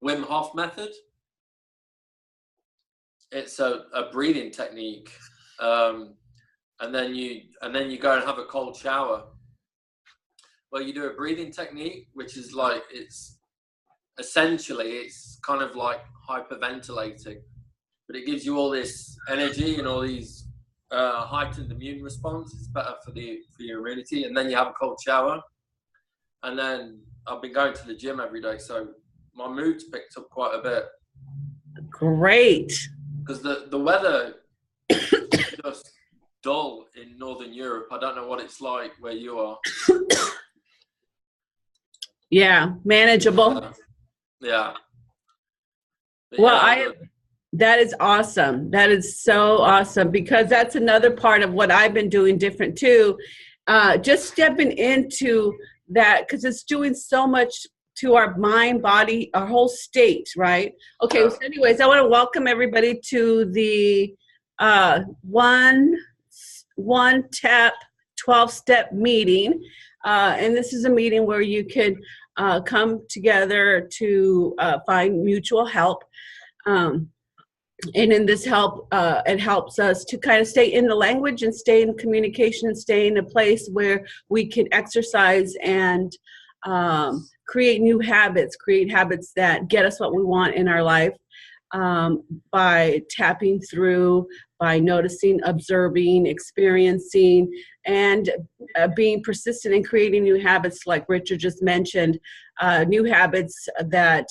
Wim Hof method. It's a breathing technique, and then you go and have a cold shower. Well, you do a breathing technique, which is like, it's kind of like hyperventilating, but it gives you all this energy and all these heightened immune response. It's better for your immunity. And then you have a cold shower, and then I've been going to the gym every day, so my mood's picked up quite a bit. Great. Because the weather is just dull in Northern Europe. I don't know what it's like where you are. Yeah, manageable. Yeah. But well, yeah, that is awesome. That is so awesome, because that's another part of what I've been doing different too. Just stepping into that, because it's doing so much to our mind, body, our whole state, right? Okay, so anyways, I want to welcome everybody to the O.N.E.T.A.P 12-step meeting. And this is a meeting where you can come together to find mutual help. And in this help, it helps us to kind of stay in the language and stay in communication and stay in a place where we can exercise and create new habits, create habits that get us what we want in our life, by tapping through, by noticing, observing, experiencing, and being persistent in creating new habits, like Richard just mentioned, new habits that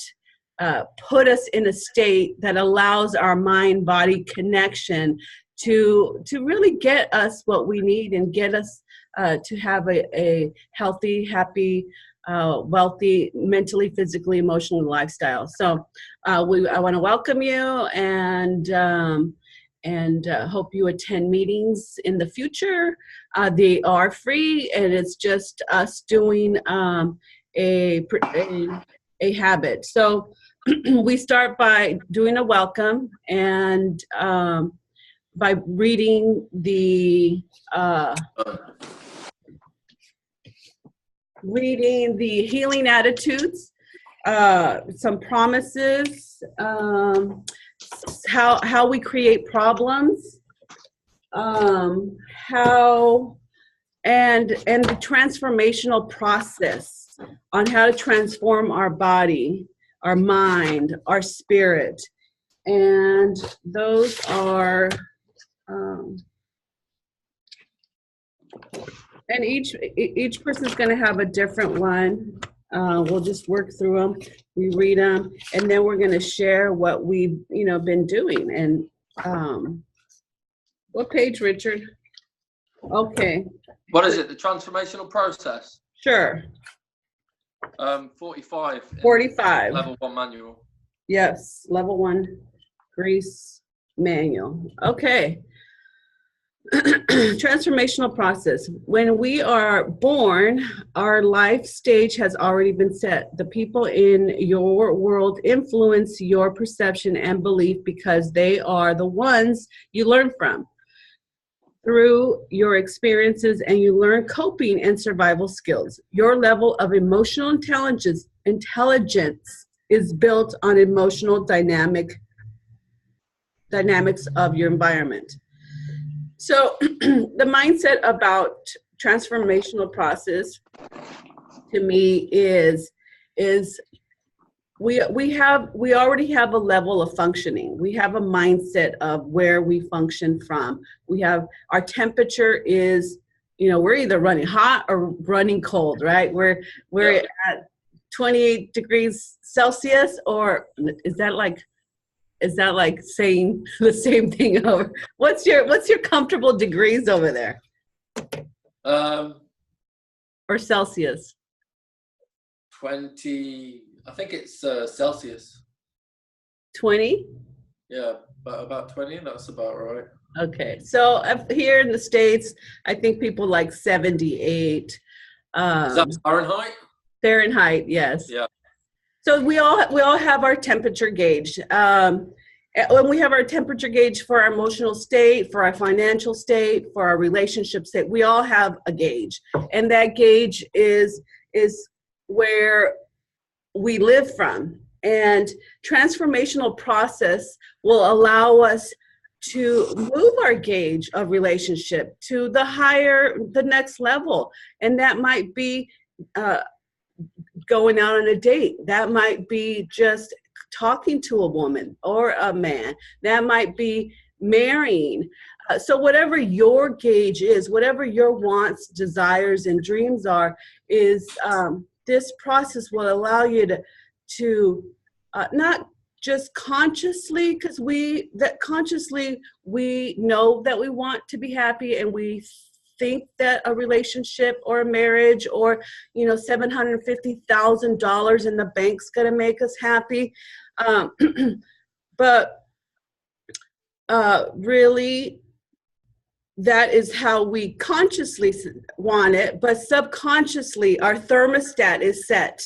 put us in a state that allows our mind-body connection to really get us what we need and get us to have a healthy, happy, wealthy, mentally, physically, emotionally lifestyle. So I want to welcome you and hope you attend meetings in the future. They are free, and it's just us doing a habit. So we start by doing a welcome, and by reading the healing attitudes, some promises, how we create problems, and the transformational process on how to transform our body, our mind, our spirit. And those are and each person's going to have a different one. We'll just work through them. We read them, and then we're going to share what we've been doing. And what page, Richard? Okay. What is it? The transformational process? Sure. 45. 45. Level 1 manual. Yes, level 1 Greece manual. Okay. Transformational process. When we are born, our life stage has already been set. The people in your world influence your perception and belief because they are the ones you learn from through your experiences, and you learn coping and survival skills. Your level of emotional intelligence is built on emotional dynamics of your environment. So the mindset about transformational process to me is we already have a level of functioning. We have a mindset of where we function from. We have our temperature is, we're either running hot or running cold, right? We're at 28 degrees Celsius, or is that like saying the same thing over? What's your comfortable degrees over there? Or Celsius? 20, I think it's Celsius. 20? Yeah, about 20, that's about right. Okay, so up here in the States, I think people like 78. Is that Fahrenheit? Fahrenheit, yes. Yeah. So we all have our temperature gauge. When we have our temperature gauge for our emotional state, for our financial state, for our relationship state, we all have a gauge. And that gauge is where we live from. And transformational process will allow us to move our gauge of relationship to the next level. And that might be going out on a date. That might be just talking to a woman or a man. That might be marrying. So whatever your gauge is, whatever your wants, desires, and dreams are, is this process will allow you to not just consciously, because consciously we know that we want to be happy, and we think that a relationship or a marriage or $750,000 in the bank's going to make us happy, but really that is how we consciously want it, but subconsciously our thermostat is set.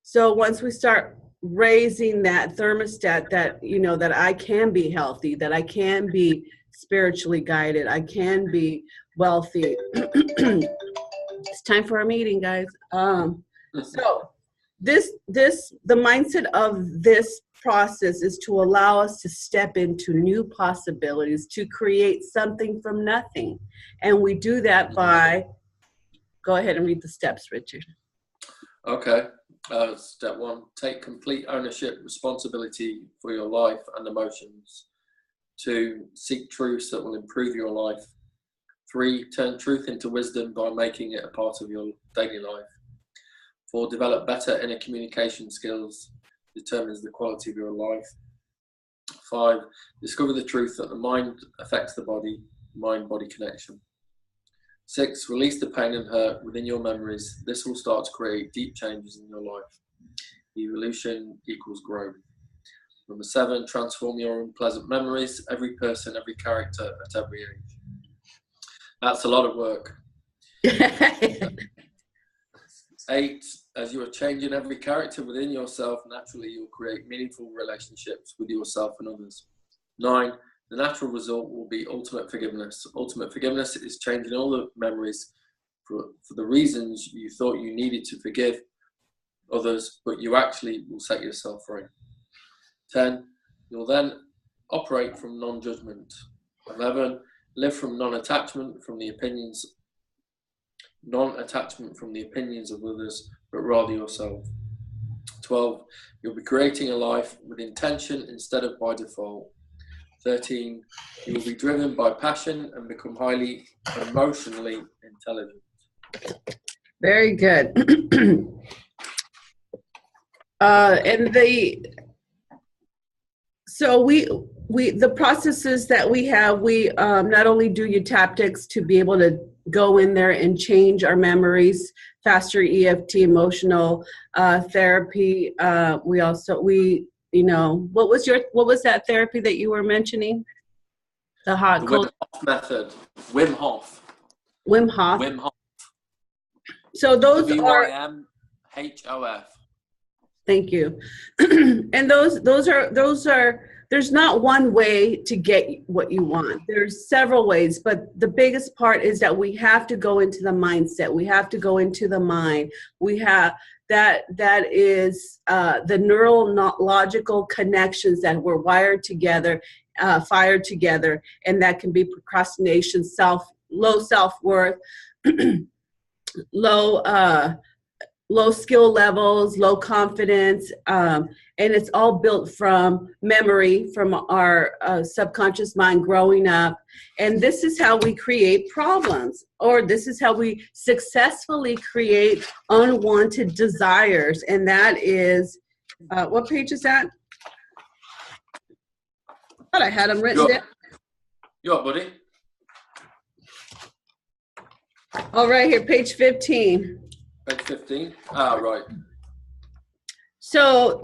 So once we start raising that thermostat, that that I can be healthy, that I can be spiritually guided, I can be wealthy. It's time for our meeting, guys. So the mindset of this process is to allow us to step into new possibilities, to create something from nothing. And we do that by, go ahead and read the steps, Richard. Okay. Step 1, take complete ownership, responsibility for your life and emotions. 2, seek truths that will improve your life. 3, turn truth into wisdom by making it a part of your daily life. 4, develop better inner communication skills, determines the quality of your life. 5, discover the truth that the mind affects the body, mind-body connection. 6, release the pain and hurt within your memories. This will start to create deep changes in your life. Evolution equals growth. Number 7, transform your unpleasant memories. Every person, every character at every age. That's a lot of work. 8, as you are changing every character within yourself, naturally you'll create meaningful relationships with yourself and others. 9, the natural result will be ultimate forgiveness. Ultimate forgiveness is changing all the memories for the reasons you thought you needed to forgive others, but you actually will set yourself free. 10, you'll then operate from non-judgment. 11, live from non-attachment from the opinions of others, but rather yourself. 12, you'll be creating a life with intention instead of by default. 13, you will be driven by passion and become highly emotionally intelligent. Very good. The processes that we have, we not only do U.N.E.T.A.P to be able to go in there and change our memories, faster EFT, emotional therapy. What was that therapy that you were mentioning? The hot cold Wim Hof method. Wim Hof. Wim Hof. Wim Hof. So those are WIMHOF. Thank you. And those are there's not one way to get what you want. There's several ways, but the biggest part is that we have to go into the mindset. We have to go into the mind. We have that is the neurological connections that were wired together, fired together, and that can be procrastination, low self-worth, low skill levels, low confidence, and it's all built from memory, from our subconscious mind growing up. And this is how we create problems, or this is how we successfully create unwanted desires. And that is, what page is that? I thought I had them written down. You up, buddy? Oh, right here, page 15. Page 15? Ah, right. So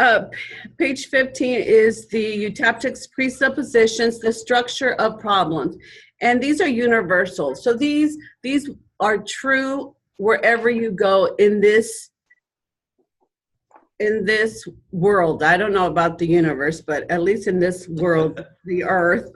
page 15 is the U.N.E.T.A.P presuppositions, the structure of problems. And these are universal. So these are true wherever you go in this world. I don't know about the universe, but at least in this world, the earth.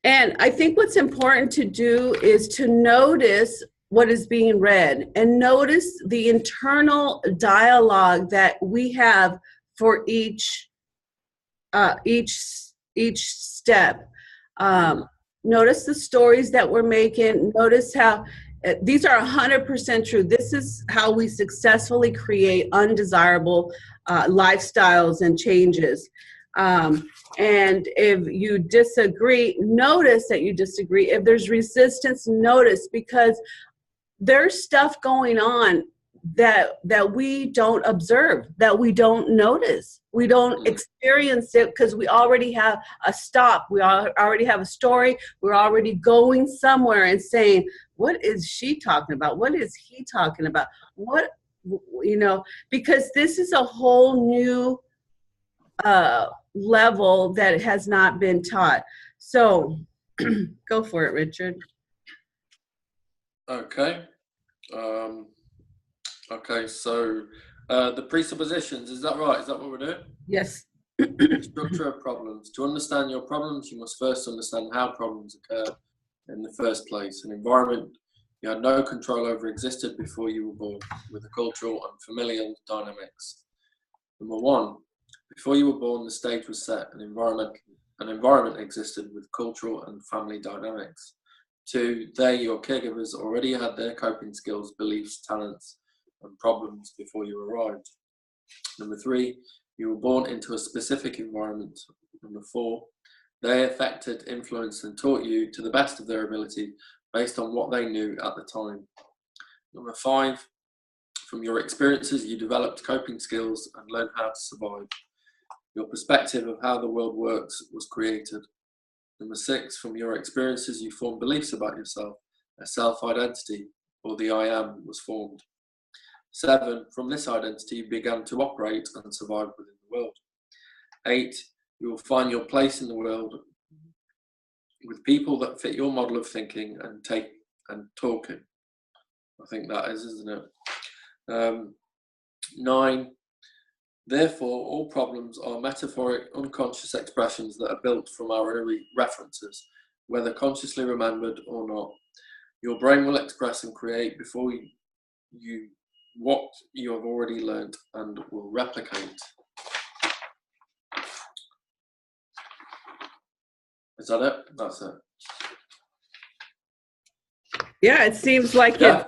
And I think what's important to do is to notice what is being read, and notice the internal dialogue that we have for each step. Notice the stories that we're making. Notice how these are 100% true. This is how we successfully create undesirable lifestyles and changes. And if you disagree, notice that you disagree. If there's resistance, notice, because there's stuff going on that we don't observe, that we don't notice. We don't experience it because we already have a stop. We already have a story. We're already going somewhere and saying, what is she talking about? What is he talking about? What, you know, because this is a whole new level that has not been taught. So go for it, Richard. Okay. Okay, so the presuppositions, is that right? Is that what we're doing? Yes. Structure of problems. To understand your problems, you must first understand how problems occur in the first place. An environment you had no control over existed before you were born, with the cultural and familial dynamics. Number one, before you were born, the stage was set. An environment existed with cultural and family dynamics. Two, they, your caregivers, already had their coping skills, beliefs, talents, and problems before you arrived. Number three, you were born into a specific environment. Number four, they affected, influenced, and taught you to the best of their ability based on what they knew at the time. Number five, from your experiences, you developed coping skills and learned how to survive. Your perspective of how the world works was created. Number six, from your experiences, you formed beliefs about yourself. A self-identity, or the I.M, was formed. 7, from this identity, you began to operate and survive within the world. 8, you will find your place in the world with people that fit your model of thinking and talking. I think that is, isn't it? 9, therefore, all problems are metaphoric, unconscious expressions that are built from our references, whether consciously remembered or not. Your brain will express and create before you what you have already learned and will replicate. Is that it? That's it. Yeah, it seems like it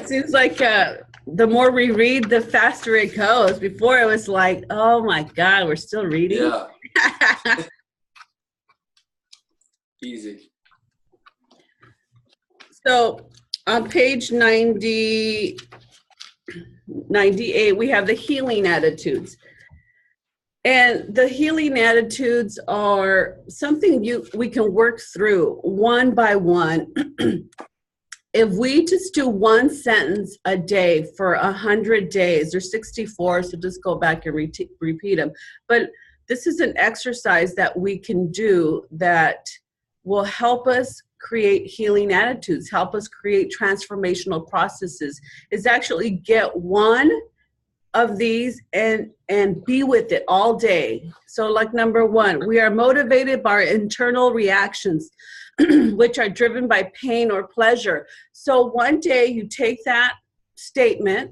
seems like the more we read, the faster it goes. Before it was like, oh my God, we're still reading. Yeah. Easy. So on page 98, we have the healing attitudes. And the healing attitudes are something we can work through one by one. If we just do one sentence a day for 100 days, there's 64, so just go back and repeat them. But this is an exercise that we can do that will help us create healing attitudes, help us create transformational processes, is actually get one of these and be with it all day. So like number 1, we are motivated by our internal reactions, which are driven by pain or pleasure. So one day you take that statement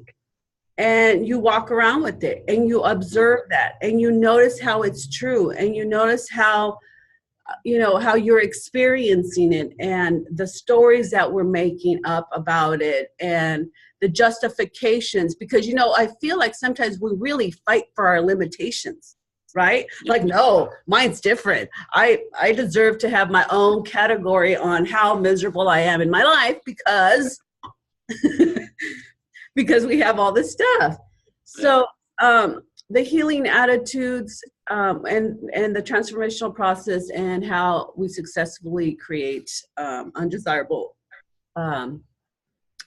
and you walk around with it and you observe that and you notice how it's true and you notice how, you know, how you're experiencing it and the stories that we're making up about it and the justifications, because, you know, I feel like sometimes we really fight for our limitations, right? Like, no, mine's different. I deserve to have my own category on how miserable I am in my life because, because we have all this stuff. So the healing attitudes and the transformational process and how we successfully create undesirable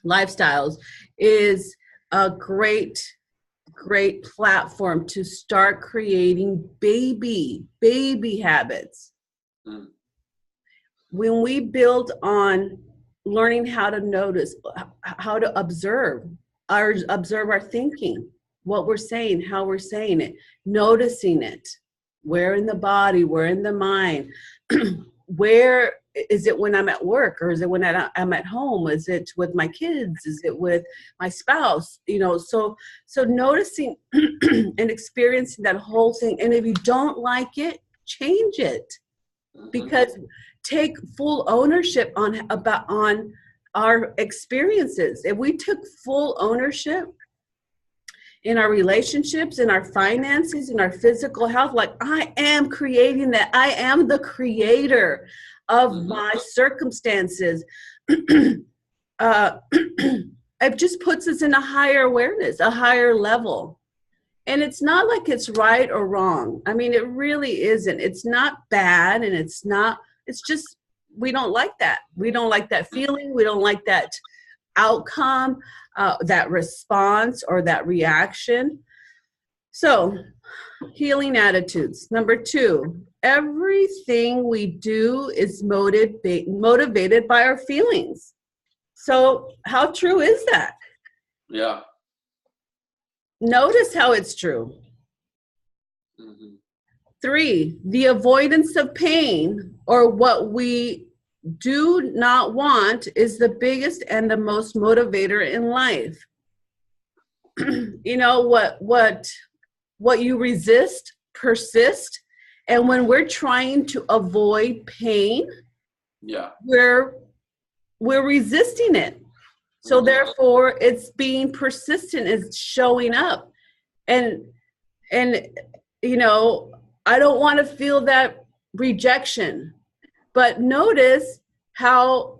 lifestyles is a great platform to start creating baby habits. When we build on learning how to notice, how to observe our thinking, what we're saying, how we're saying it, noticing it, where in the body, where in the mind, where is it when I'm at work, or is it when I'm at home? Is it with my kids? Is it with my spouse? You know, so noticing and experiencing that whole thing. And if you don't like it, change it, because take full ownership on our experiences. If we took full ownership in our relationships, in our finances, in our physical health, like, I am creating that. I am the creator of my circumstances. It just puts us in a higher awareness, a higher level. And it's not like it's right or wrong. I mean, it really isn't. It's not bad, and it's just, we don't like that. We don't like that feeling. We don't like that outcome, that response or that reaction. So, healing attitudes. Number 2, everything we do is motivated by our feelings. So, how true is that? Yeah. Notice how it's true. 3, the avoidance of pain, or what we do not want, is the biggest and the most motivator in life. You know, what you resist persist, and when we're trying to avoid pain, we're resisting it. So therefore, it's being persistent, it's showing up. And you know, I don't want to feel that rejection. But notice how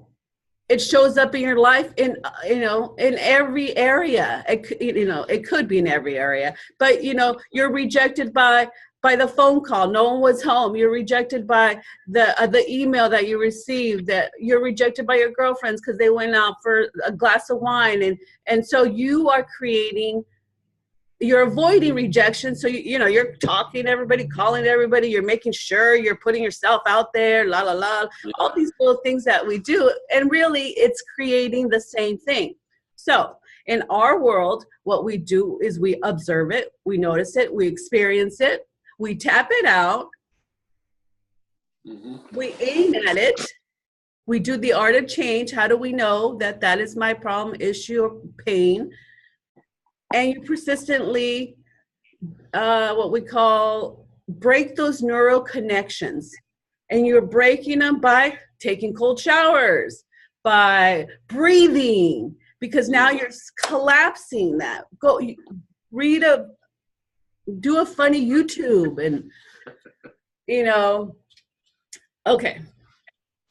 it shows up in your life in every area. It could be in every area, but you're rejected by the phone call. No one was home. You're rejected by the email that you received. That you're rejected by your girlfriends because they went out for a glass of wine, and so you are you're avoiding rejection. So you're talking to everybody, calling to everybody. You're making sure you're putting yourself out there. La la la. All these little things that we do, and really, it's creating the same thing. So in our world, what we do is we observe it, we notice it, we experience it. We tap it out, we aim at it, we do the art of change. How do we know that that is my problem, issue, or pain? And you persistently, what we call, break those neural connections. And you're breaking them by taking cold showers, by breathing, because now you're collapsing that. Go do a funny YouTube, and okay.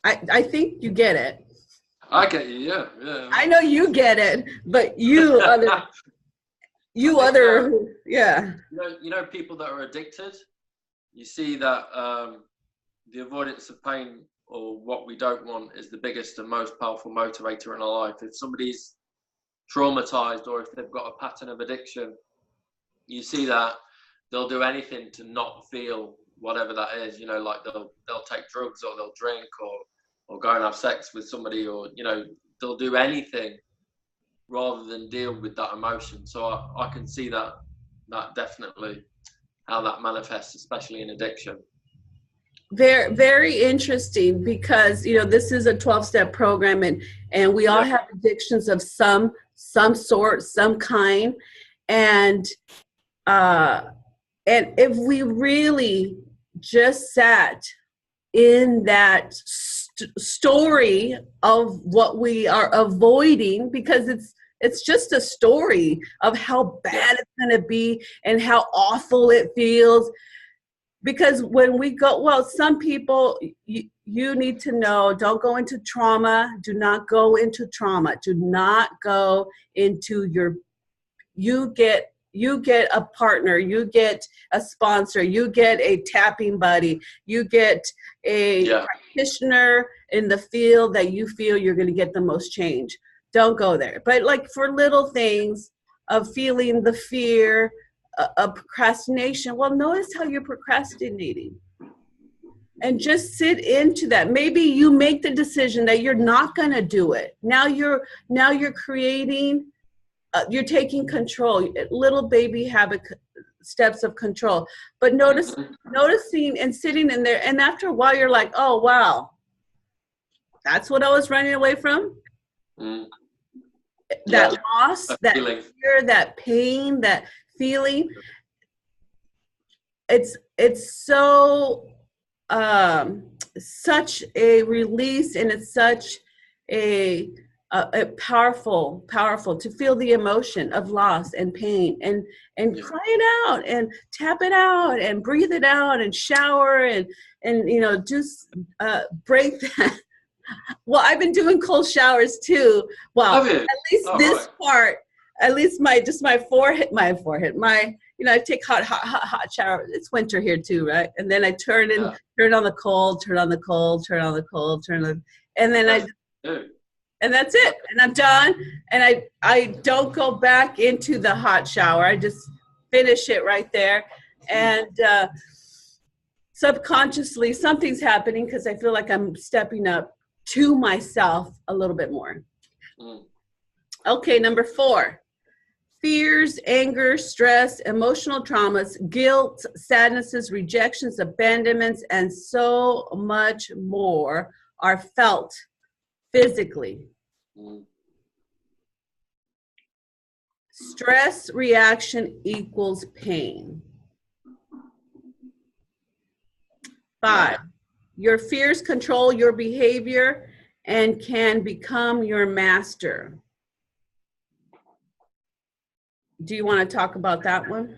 I think you get it. I get you, yeah. I know you get it, but you people that are addicted, you see that the avoidance of pain, or what we don't want, is the biggest and most powerful motivator in our life. If somebody's traumatized, or if they've got a pattern of addiction, you see that they'll do anything to not feel whatever that is. Like they'll take drugs, or they'll drink, or go and have sex with somebody, or they'll do anything rather than deal with that emotion. So I can see that definitely how that manifests, especially in addiction. Very, very interesting, because this is a 12-step program, and we all have addictions of some sort, some kind, and if we really just sat in that story of what we are avoiding, because it's just a story of how bad it's going to be and how awful it feels. Because when we go, some people, you need to know, don't go into trauma. Do not go into trauma. Do not go into you get a partner, you get a sponsor, you get a tapping buddy, you get a practitioner in the field that you feel you're going to get the most change. Don't go there. But like for little things of feeling the fear of procrastination, notice how you're procrastinating. And just sit into that. Maybe you make the decision that you're not going to do it. Now you're creating, you're taking control, little baby habit steps of control. But noticing and sitting in there, and after a while you're like, oh wow, That's what I was running away from. Mm. That Yeah. loss, that fear, that pain, that feeling. It's so such a release, and it's such a powerful to feel the emotion of loss and pain, and cry it out and tap it out and breathe it out and shower and you know, just break that. Well, I've been doing cold showers too. Well, at least this part, at least my forehead, you know, I take hot shower. It's winter here too, right? And then I turn on the cold, and then and that's it. And I'm done. And I don't go back into the hot shower. I just finish it right there. And subconsciously, something's happening because I feel like I'm stepping up to myself a little bit more. Okay, number 4. Fears, anger, stress, emotional traumas, guilt, sadnesses, rejections, abandonments, and so much more are felt physically. Stress reaction equals pain. 5, your fears control your behavior and can become your master. Do you want to talk about that one?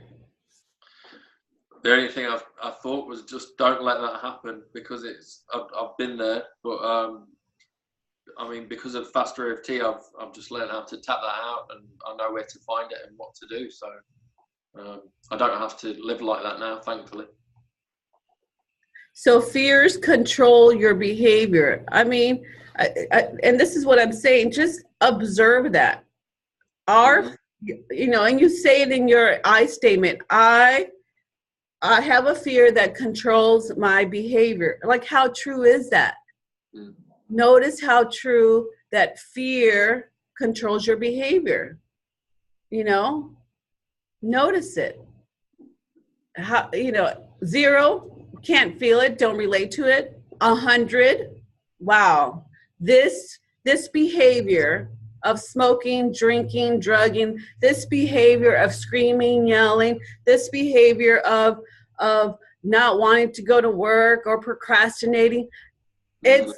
The only thing I thought was just don't let that happen, because I've been there, but I mean, because of faster EFT, I've just learned how to tap that out, and I know where to find it and what to do. So I don't have to live like that now, thankfully. So fears control your behavior. I mean, and this is what I'm saying, just observe that. You know, and you say it in your I statement, I have a fear that controls my behavior. Like, how true is that? Notice how true that fear controls your behavior. You know, notice it. How, you know, 0, can't feel it, don't relate to it. 100, wow, this behavior of smoking, drinking, drugging, this behavior of screaming, yelling, this behavior of not wanting to go to work or procrastinating, it's,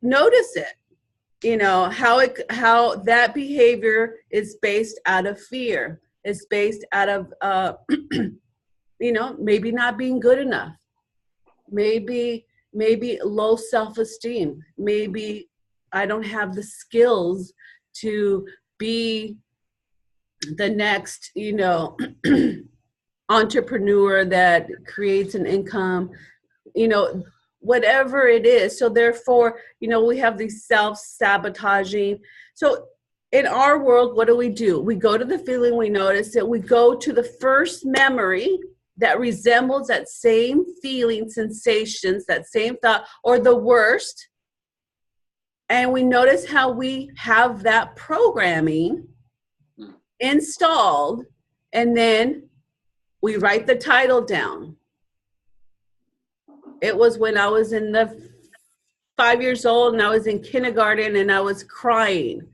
notice it. You know, how that behavior is based out of fear. It's based out of you know, maybe not being good enough, maybe low self-esteem, maybe I don't have the skills to be the next, you know, entrepreneur that creates an income, you know, whatever it is. So therefore, you know, we have these self-sabotaging. So in our world, what do? We go to the feeling, we notice it, we go to the first memory that resembles that same feeling, sensations, that same thought, or the worst. And we notice how we have that programming installed, and then we write the title down. It was when I was in the 5 years old and I was in kindergarten and I was crying.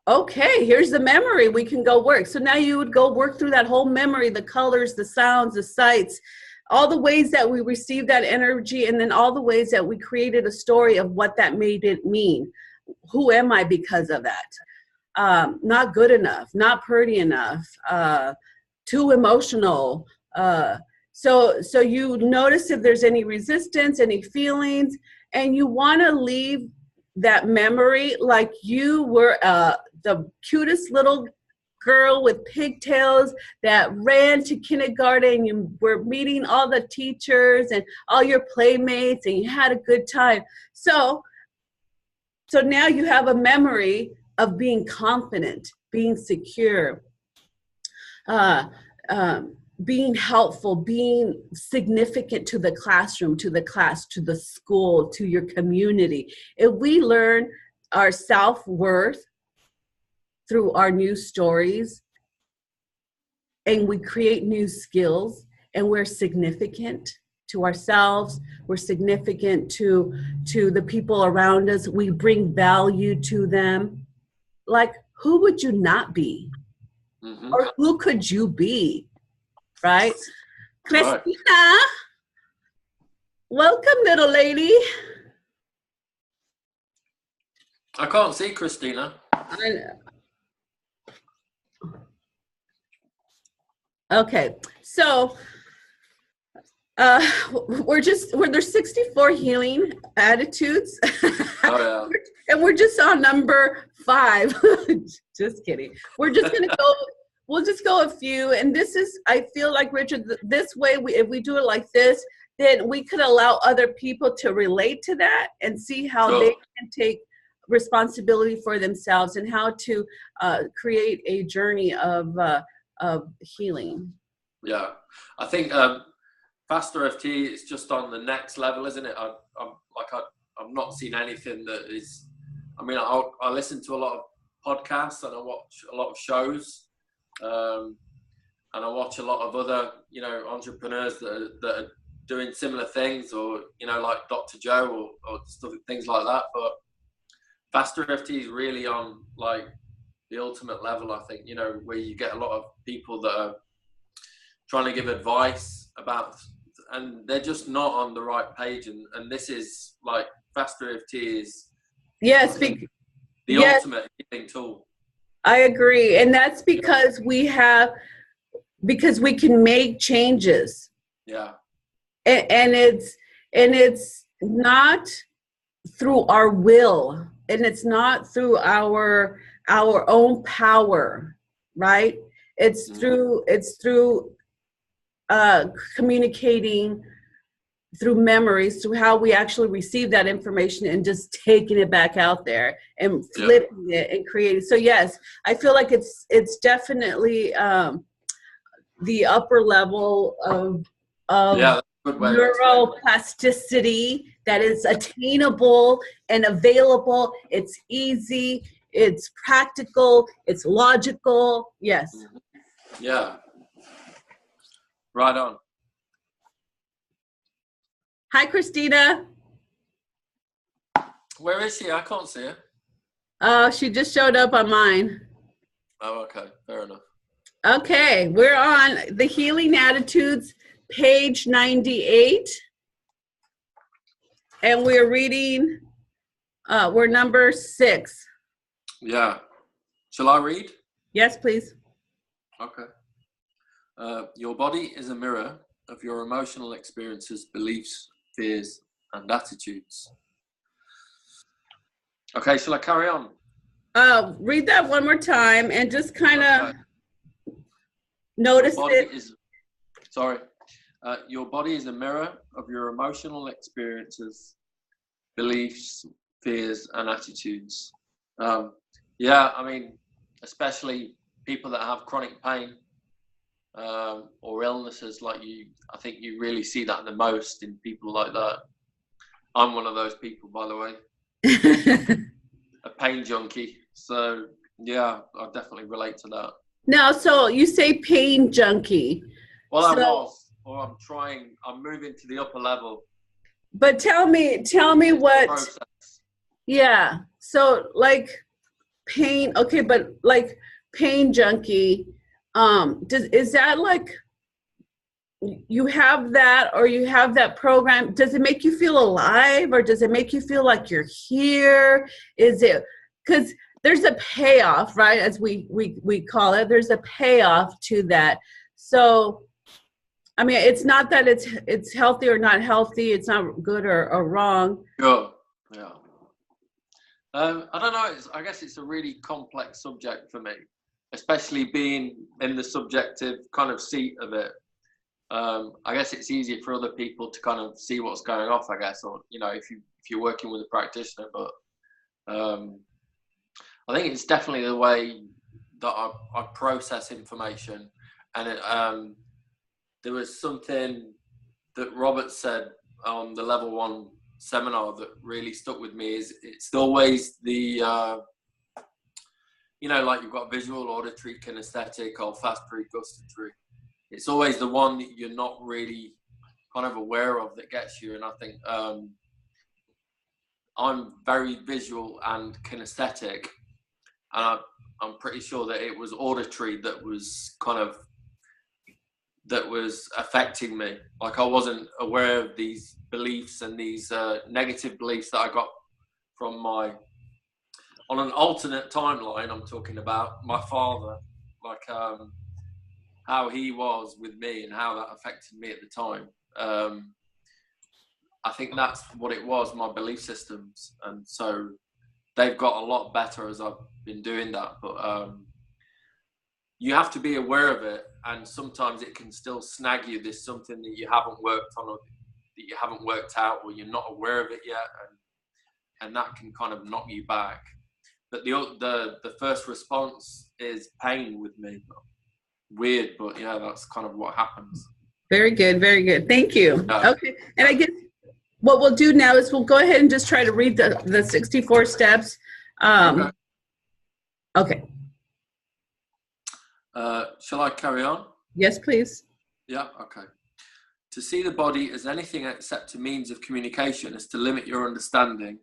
Okay, here's the memory, we can go work. So now you would go work through that whole memory, the colors, the sounds, the sights, all the ways that we received that energy, and then all the ways that we created a story of what that made it mean. Who am I because of that? Not good enough, not pretty enough, too emotional. So you notice if there's any resistance, any feelings, and you want to leave that memory like you were the cutest little girl with pigtails that ran to kindergarten, and you were meeting all the teachers and all your playmates and you had a good time. So now you have a memory of being confident, being secure, being helpful, being significant to the classroom, to the class, to the school, to your community. If we learn our self-worth through our new stories, and we create new skills, and we're significant, to ourselves. We're significant to the people around us. We bring value to them. Like, who would you not be? Mm-hmm. Or who could you be? Right? Christina, welcome, little lady. I can't see Christina. Okay, so there's 64 healing attitudes. Oh, yeah. And we're just on number 5. Just kidding. We'll just go a few. And this is, I feel like, Richard, this way, if we do it like this, then we could allow other people to relate to that and see how they can take responsibility for themselves and how to create a journey of healing. Yeah, I think faster FT is just on the next level, isn't it? I've not seen anything that is. I mean, I listen to a lot of podcasts and I watch a lot of shows, and I watch a lot of other, entrepreneurs that are doing similar things, or like Dr. Joe or stuff, things like that. But faster FT is really on like the ultimate level, I think. Where you get a lot of people that are trying to give advice about, and they're just not on the right page. And this is like faster FT is the ultimate healing tool. I agree, and that's because we can make changes. Yeah, and it's not through our will, and it's not through our own power, right? It's through communicating through memories, through how we actually receive that information and just taking it back out there and flipping it and creating. So yes, I feel like it's definitely the upper level of neuroplasticity that is attainable and available. It's easy, it's practical, it's logical. Yes. Yeah. Right on. Hi, Christina. Where is she? I can't see her. She just showed up on mine. Oh, okay. Fair enough. Okay, we're on the Healing Attitudes, page 98. And we're reading, we're number 6. Yeah. Shall I read? Yes, please. Okay. Your body is a mirror of your emotional experiences, beliefs, fears, and attitudes. Okay, shall I carry on? Read that one more time and just kind of notice it. Your body is a mirror of your emotional experiences, beliefs, fears, and attitudes. Yeah, I mean, especially people that have chronic pain or illnesses like you. I think you really see that the most in people like that. I'm one of those people, by the way. A pain junkie. So yeah, I definitely relate to that. Now, so you say pain junkie. Well, I'm moving to the upper level. But tell me what process. Yeah. So like pain, okay, but like pain junkie, is that like you have that, or you have that program? Does it make you feel alive, or does it make you feel like you're here? Is it, because there's a payoff, right? As we call it, there's a payoff to that. So, I mean, it's not that it's healthy or not healthy. It's not good or wrong. Sure. Yeah. I don't know. I guess it's a really complex subject for me, especially being in the subjective kind of seat of it. I guess it's easier for other people to kind of see what's going off, I guess, or if you're working with a practitioner. But I think it's definitely the way that I process information. And there was something that Robert said on the level 1 seminar that really stuck with me. Is it's always the like you've got visual, auditory, kinesthetic, olfactory, gustatory. It's always the one that you're not really kind of aware of that gets you. And I think I'm very visual and kinesthetic, and I'm pretty sure that it was auditory that was affecting me. Like, I wasn't aware of these beliefs and these negative beliefs that I got from on an alternate timeline. I'm talking about my father, like how he was with me and how that affected me at the time. I think that's what it was, my belief systems. And so they've got a lot better as I've been doing that. But you have to be aware of it. And sometimes it can still snag you. There's something that you haven't worked on, or that you haven't worked out, or you're not aware of it yet. And that can kind of knock you back. But the first response is pain with me. Weird, but yeah, that's kind of what happens. Very good, very good. Thank you. Okay, and I guess what we'll do now is we'll go ahead and just try to read the 64 steps. Okay. Shall I carry on? Yes, please. Yeah, okay. To see the body as anything except a means of communication is to limit your understanding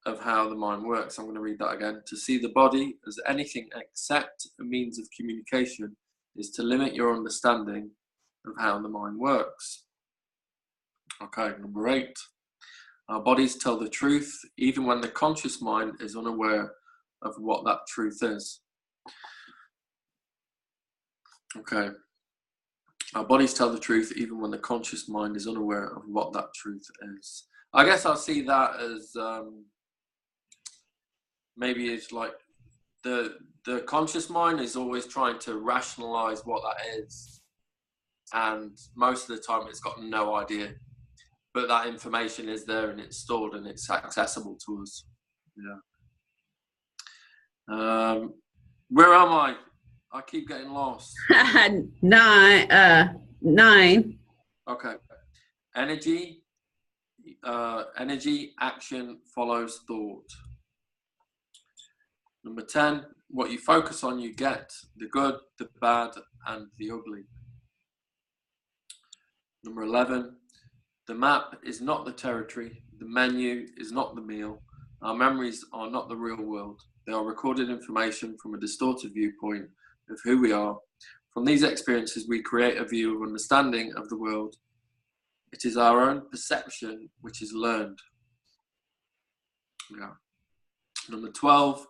of how the mind works. I'm going to read that again. To see the body as anything except a means of communication is to limit your understanding of how the mind works. Okay, number 8. Our bodies tell the truth even when the conscious mind is unaware of what that truth is. Okay. Our bodies tell the truth even when the conscious mind is unaware of what that truth is. I guess I see that as maybe it's like the conscious mind is always trying to rationalize what that is, and most of the time it's got no idea, but that information is there and it's stored and it's accessible to us. Yeah. Where am I? I keep getting lost. 9. Okay. Energy, action follows thought. Number 10, what you focus on, you get. The good, the bad, and the ugly. Number 11, the map is not the territory. The menu is not the meal. Our memories are not the real world. They are recorded information from a distorted viewpoint of who we are. From these experiences, we create a view of understanding of the world. It is our own perception which is learned. Yeah. Number 12,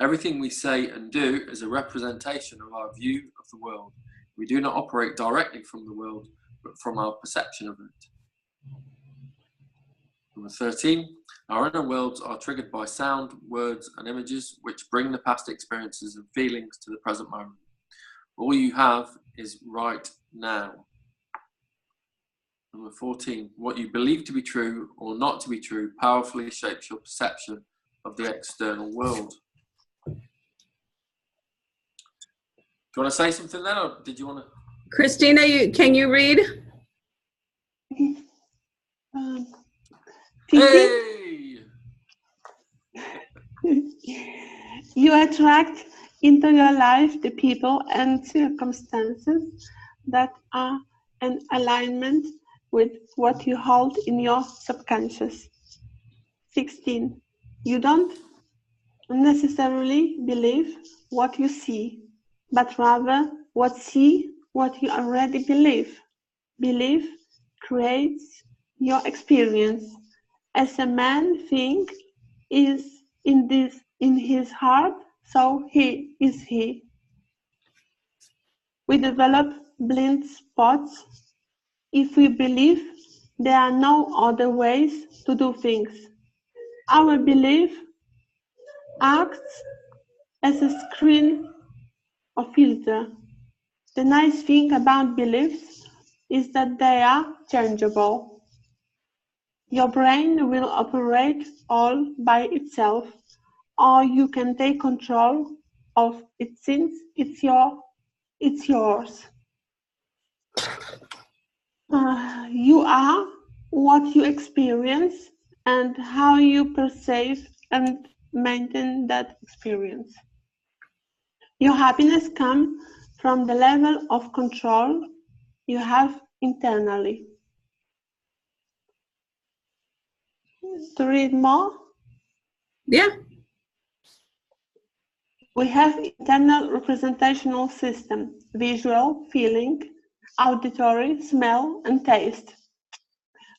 everything we say and do is a representation of our view of the world. We do not operate directly from the world, but from our perception of it. Number 13, our inner worlds are triggered by sound, words, and images which bring the past experiences and feelings to the present moment. All you have is right now. Number 14, what you believe to be true or not to be true powerfully shapes your perception of the external world. Do you want to say something then, or did you want to? Christina, can you read? Hey! You attract into your life the people and circumstances that are in alignment with what you hold in your subconscious. 16. You don't necessarily believe what you see, but rather what you already believe. Belief creates your experience. As a man thinks is in his heart, so he is he. We develop blind spots if we believe there are no other ways to do things. Our belief acts as a screen or filter. The nice thing about beliefs is that they are changeable. Your brain will operate all by itself, or you can take control of it since it's yours. You are what you experience and how you perceive and maintain that experience. Your happiness comes from the level of control you have internally. to read more? Yeah. We have internal representational system, visual, feeling, auditory, smell, and taste,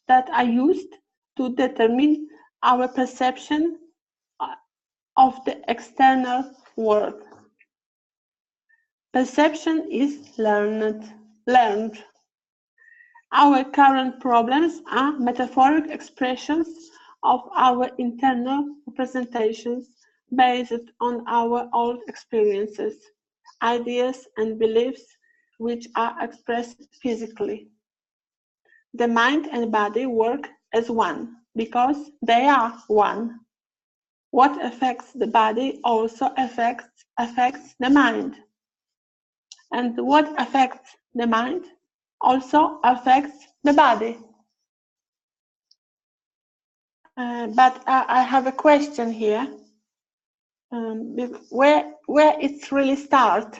that are used to determine our perception of the external world. Perception is learned. Our current problems are metaphoric expressions of our internal representations based on our old experiences, ideas, and beliefs which are expressed physically. The mind and body work as one because they are one. What affects the body also affects the mind. And what affects the mind also affects the body. But I have a question here. Where it really starts?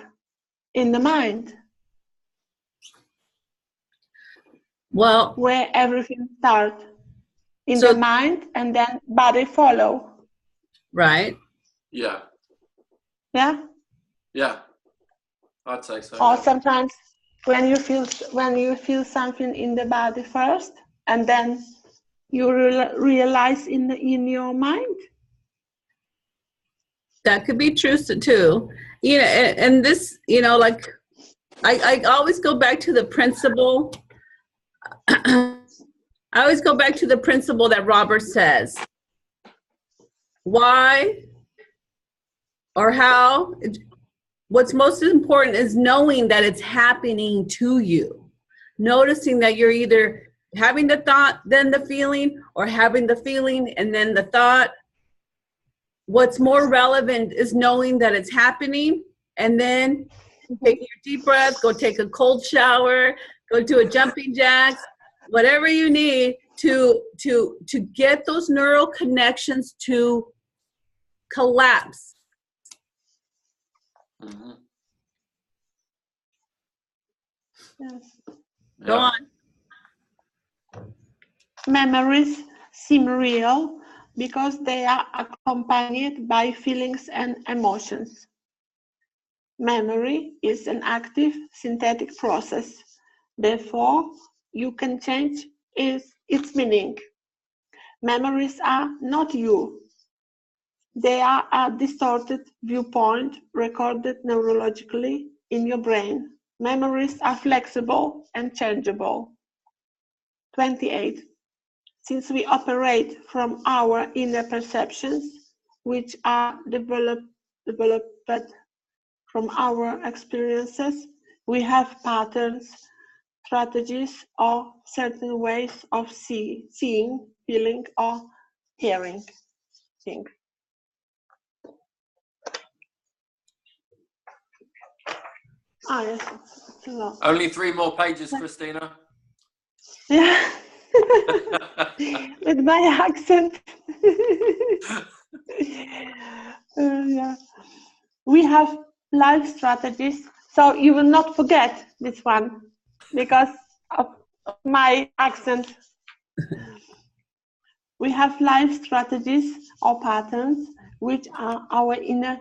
In the mind. Well, where everything starts. In the mind, and then body follow. Right. Yeah. Yeah? Yeah. I'd say so. Or sometimes when you feel something in the body first, and then you realize in your mind. That could be true too. You know, and this, you know, like I always go back to the principle. I always go back to the principle that Robert says. Why or how? What's most important is knowing that it's happening to you. Noticing that you're either having the thought, then the feeling, or having the feeling and then the thought. What's more relevant is knowing that it's happening, and then taking your deep breath, go take a cold shower, go do a jumping jacks, whatever you need to get those neural connections to collapse. Mm-hmm. Yes. Go on. Memories seem real because they are accompanied by feelings and emotions. Memory is an active synthetic process. Therefore, you can change its meaning. Memories are not you. They are a distorted viewpoint recorded neurologically in your brain. Memories are flexible and changeable. 28. Since we operate from our inner perceptions, which are developed from our experiences, we have patterns, strategies, or certain ways of seeing, feeling, or hearing things. Ah, yes. It's a lot. Only 3 more pages, Christina. Yeah. With my accent. Yeah. We have life strategies, so you will not forget this one because of my accent. We have life strategies or patterns which are our inner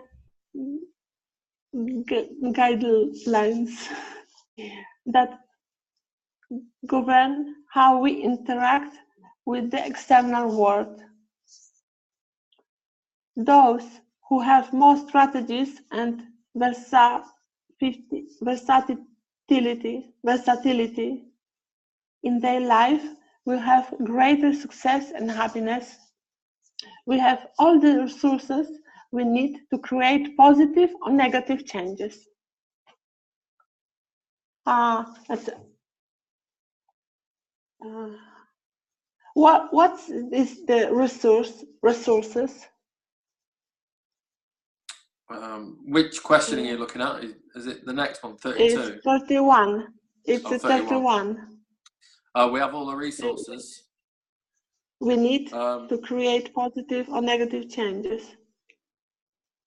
guidelines that govern how we interact with the external world. Those who have more strategies and versatility in their life will have greater success and happiness. We have all the resources we need to create positive or negative changes. What is the resources? Which question are you looking at? Is it the next one, 32? It's 31. It's 31. We have all the resources. We need to create positive or negative changes.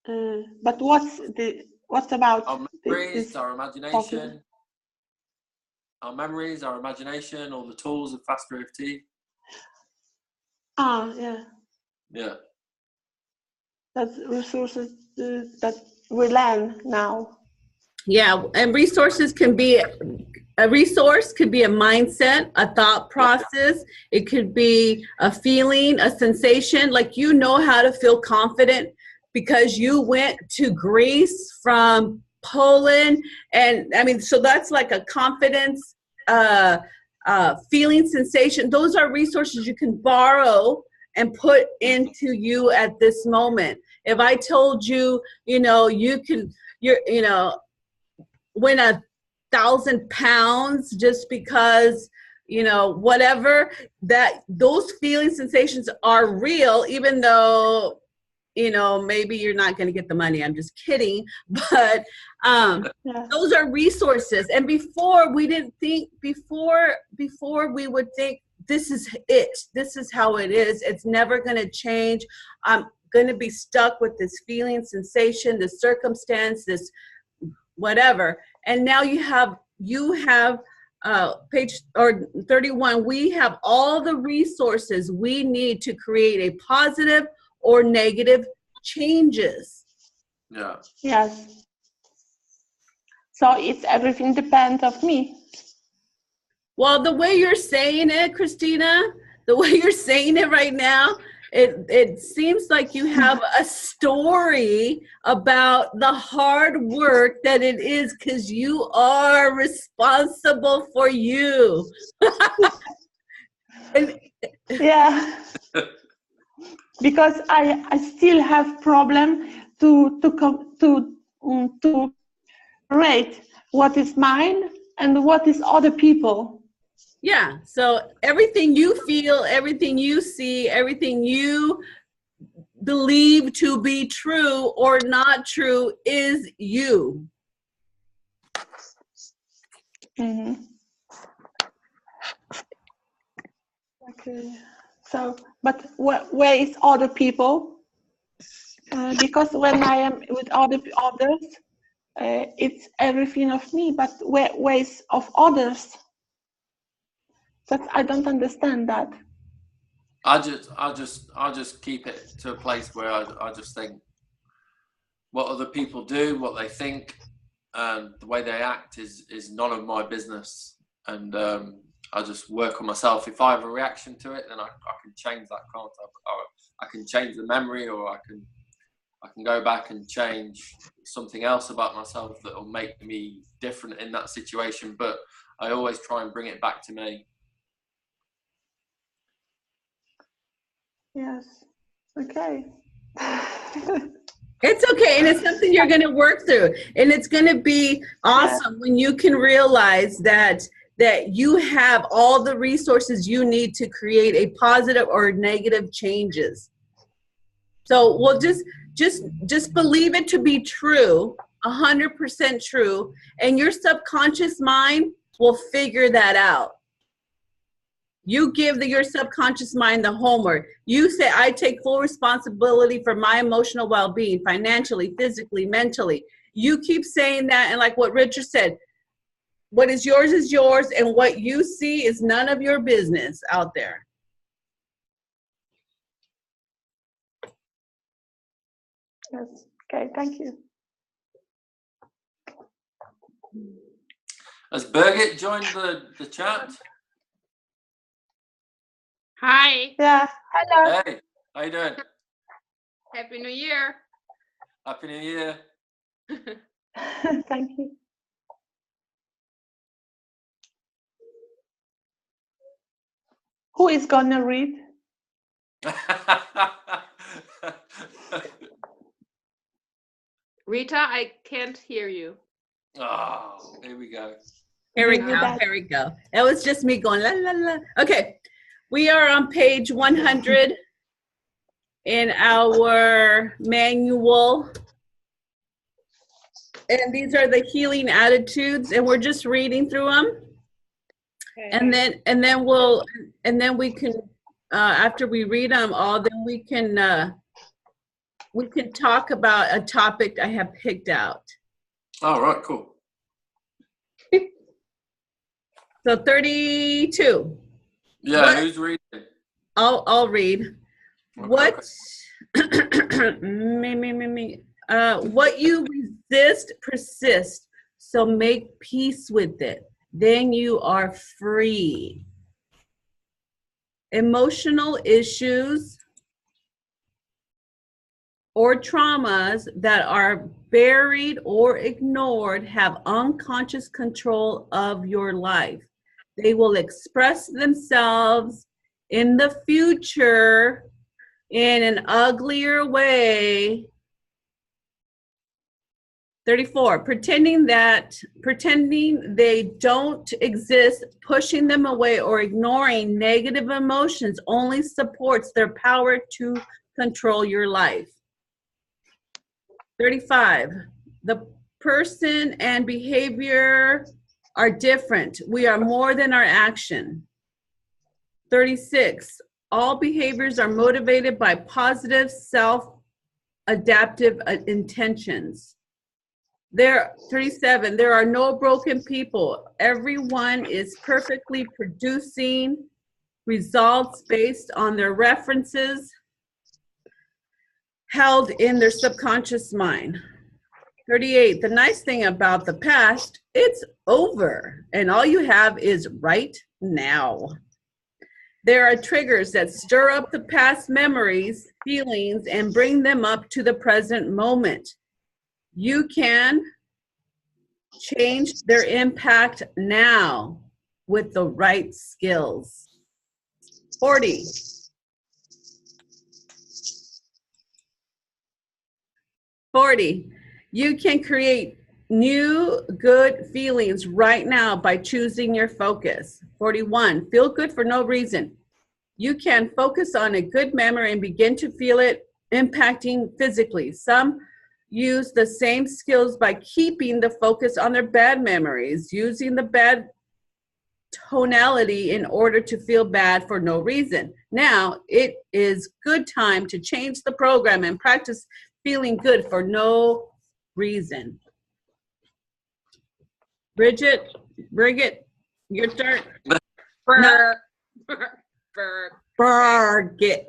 But what's about our memories, our imagination, our memories, our imagination, all the tools of fast REFT. Yeah. Yeah. That's resources that we learn now. Yeah, and resources can be a resource, could be a mindset, a thought process. It could be a feeling, a sensation. Like, you know how to feel confident because you went to Greece from Poland, and I mean, so that's like a confidence, feeling, sensation. Those are resources you can borrow and put into you at this moment. If I told you, you know, win 1,000 pounds just because, you know, whatever, that those feeling sensations are real, even though, you know, maybe you're not going to get the money. I'm just kidding. But those are resources. And before, we didn't think, before we would think, this is it. This is how it is. It's never going to change. I'm going to be stuck with this feeling, sensation, this circumstance, this whatever. And now you have page 31. We have all the resources we need to create a positive or negative changes. Yeah. Yes. So it's everything depends of me. Well, the way you're saying it, Christina, the way you're saying it right now, it seems like you have a story about the hard work that it is, because you are responsible for you. Yeah. Because I still have problem to rate what is mine and what is other people. Yeah, so everything you feel, everything you see, everything you believe to be true or not true is you. Mm-hmm. Okay. So, but where is other people? Because when I am with others, it's everything of me. But where is of others? That I don't understand that. I'll just keep it to a place where I just think what other people do, what they think, and the way they act is none of my business. And I just work on myself. If I have a reaction to it, then I can change that, can't I? I can change the memory, or I can go back and change something else about myself that will make me different in that situation. But I always try and bring it back to me. Yes. Okay. It's okay, and it's something you're going to work through, and it's going to be awesome when you can realize that you have all the resources you need to create a positive or negative changes. So we'll just believe it to be true, 100% true, and your subconscious mind will figure that out. You give your subconscious mind the homework. You say, I take full responsibility for my emotional well-being, financially, physically, mentally. You keep saying that, and like what Richard said, what is yours, and what you see is none of your business out there. Yes. Okay, thank you. Has Birgit joined the chat? Hi. Yeah. Hello. Hey, how you doing? Happy New Year. Happy New Year. Thank you. Who is gonna read? Rita, I can't hear you. Oh, here we go. Here we go. It was just me going, la, la, la. Okay, we are on page 100 in our manual. And these are the healing attitudes, and we're just reading through them. Okay. And then we can, after we read them all, then we can talk about a topic I have picked out. All right, cool. So 32. Yeah, who's reading? I'll read. Okay, What okay. what you resist persists, so make peace with it. Then you are free. Emotional issues or traumas that are buried or ignored have unconscious control of your life. They will express themselves in the future in an uglier way. 34, pretending they don't exist, pushing them away, or ignoring negative emotions only supports their power to control your life. 35, the person and behavior are different. We are more than our action. 36, all behaviors are motivated by positive self-adaptive intentions. 37, there are no broken people. Everyone is perfectly producing results based on their references held in their subconscious mind. 38, the nice thing about the past, it's over, and all you have is right now. There are triggers that stir up the past memories, feelings, and bring them up to the present moment. You can change their impact now with the right skills. 40. You can create new good feelings right now by choosing your focus. 41. Feel good for no reason. You can focus on a good memory and begin to feel it impacting physically. Some use the same skills by keeping the focus on their bad memories, using the bad tonality in order to feel bad for no reason. Now, it is good time to change the program and practice feeling good for no reason. Bridget, your turn. Berg. Birgit.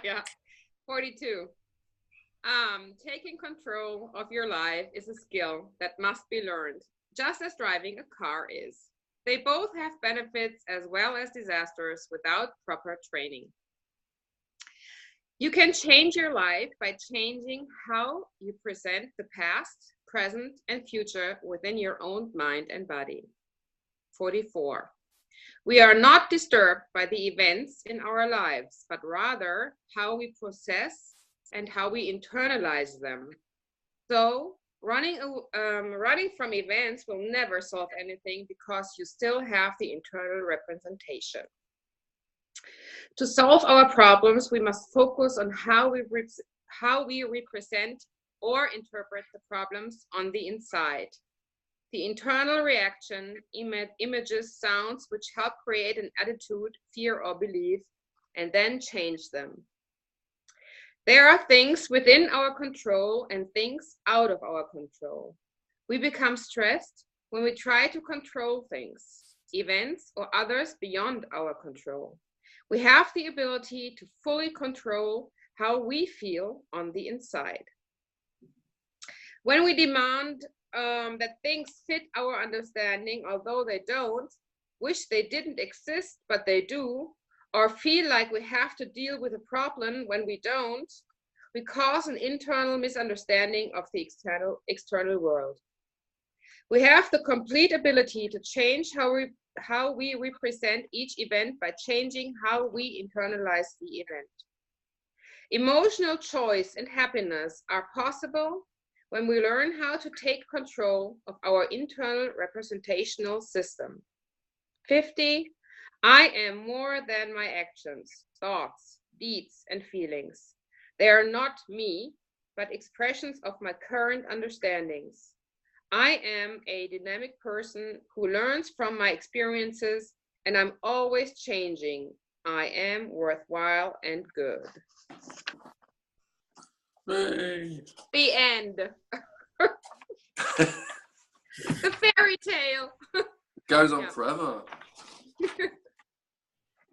Yeah. 42. Taking control of your life is a skill that must be learned, just as driving a car is. They both have benefits as well as disasters without proper training. You can change your life by changing how you present the past, present, and future within your own mind and body. 44. We are not disturbed by the events in our lives, but rather how we process and how we internalize them. So running from events will never solve anything because you still have the internal representation. To solve our problems, we must focus on how we represent or interpret the problems on the inside. The internal reaction, images, sounds, which help create an attitude, fear, or belief, and then change them. There are things within our control and things out of our control. We become stressed when we try to control things, events, or others beyond our control. We have the ability to fully control how we feel on the inside. When we demand that things fit our understanding, although they don't, wish they didn't exist, but they do, or feel like we have to deal with a problem when we don't, we cause an internal misunderstanding of the external world. We have the complete ability to change how we represent each event by changing how we internalize the event. Emotional choice and happiness are possible when we learn how to take control of our internal representational system. 50, I am more than my actions, thoughts, deeds, and feelings. They are not me, but expressions of my current understandings. I am a dynamic person who learns from my experiences, and I'm always changing. I am worthwhile and good. Hey. The end. The fairy tale. Goes on forever.